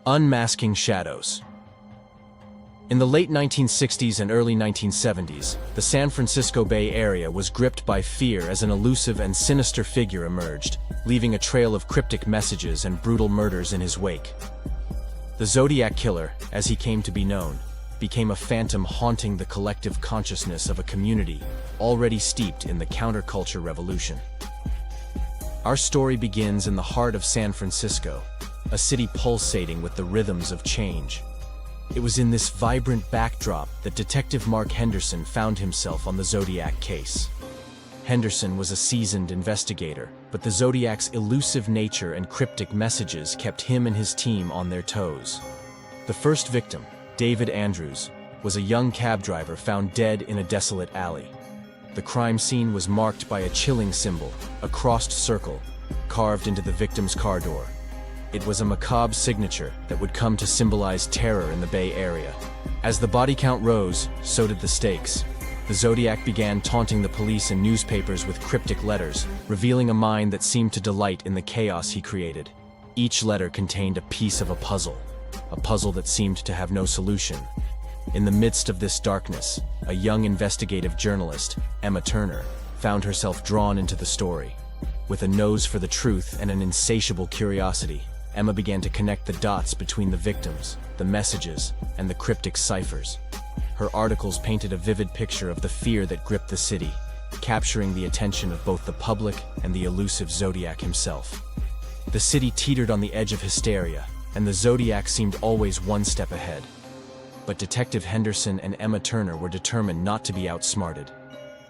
Unmasking shadows. In the late 1960s and early 1970s, the San Francisco Bay Area was gripped by fear as an elusive and sinister figure emerged, leaving a trail of cryptic messages and brutal murders in his wake. The Zodiac Killer, as he came to be known, became a phantom haunting the collective consciousness of a community already steeped in the counterculture revolution. Our story begins in the heart of San Francisco, a city pulsating with the rhythms of change. It was in this vibrant backdrop that Detective Mark Henderson found himself on the Zodiac case. Henderson was a seasoned investigator, but the Zodiac's elusive nature and cryptic messages kept him and his team on their toes. The first victim, David Andrews, was a young cab driver found dead in a desolate alley. The crime scene was marked by a chilling symbol, a crossed circle, carved into the victim's car door. It was a macabre signature that would come to symbolize terror in the Bay Area. As the body count rose, so did the stakes. The Zodiac began taunting the police and newspapers with cryptic letters, revealing a mind that seemed to delight in the chaos he created. Each letter contained a piece of a puzzle that seemed to have no solution. In the midst of this darkness, a young investigative journalist, Emma Turner, found herself drawn into the story. With a nose for the truth and an insatiable curiosity, Emma began to connect the dots between the victims, the messages, and the cryptic ciphers. Her articles painted a vivid picture of the fear that gripped the city, capturing the attention of both the public and the elusive Zodiac himself. The city teetered on the edge of hysteria, and the Zodiac seemed always one step ahead. But Detective Henderson and Emma Turner were determined not to be outsmarted.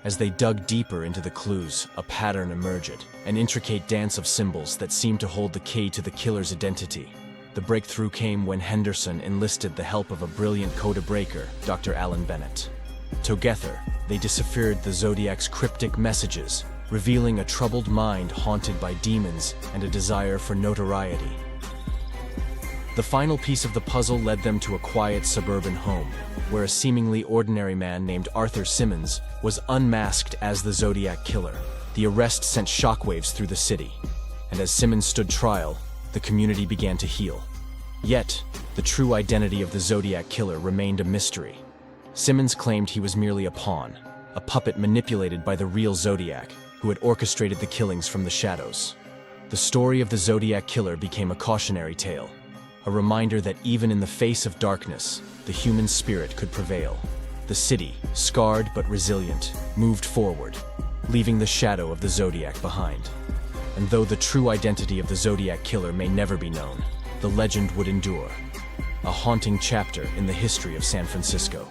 As they dug deeper into the clues, a pattern emerged, an intricate dance of symbols that seemed to hold the key to the killer's identity. The breakthrough came when Henderson enlisted the help of a brilliant codebreaker, Dr. Bennett. Together, they deciphered the Zodiac's cryptic messages, revealing a troubled mind haunted by demons and a desire for notoriety. The final piece of the puzzle led them to a quiet suburban home, where a seemingly ordinary man named Arthur Simmons was unmasked as the Zodiac Killer. The arrest sent shockwaves through the city, and as Simmons stood trial, the community began to heal. Yet, the true identity of the Zodiac Killer remained a mystery. Simmons claimed he was merely a pawn, a puppet manipulated by the real Zodiac, who had orchestrated the killings from the shadows. The story of the Zodiac Killer became a cautionary tale, a reminder that even in the face of darkness, the human spirit could prevail. The city, scarred but resilient, moved forward, leaving the shadow of the Zodiac behind. And though the true identity of the Zodiac Killer may never be known, the legend would endure, a haunting chapter in the history of San Francisco.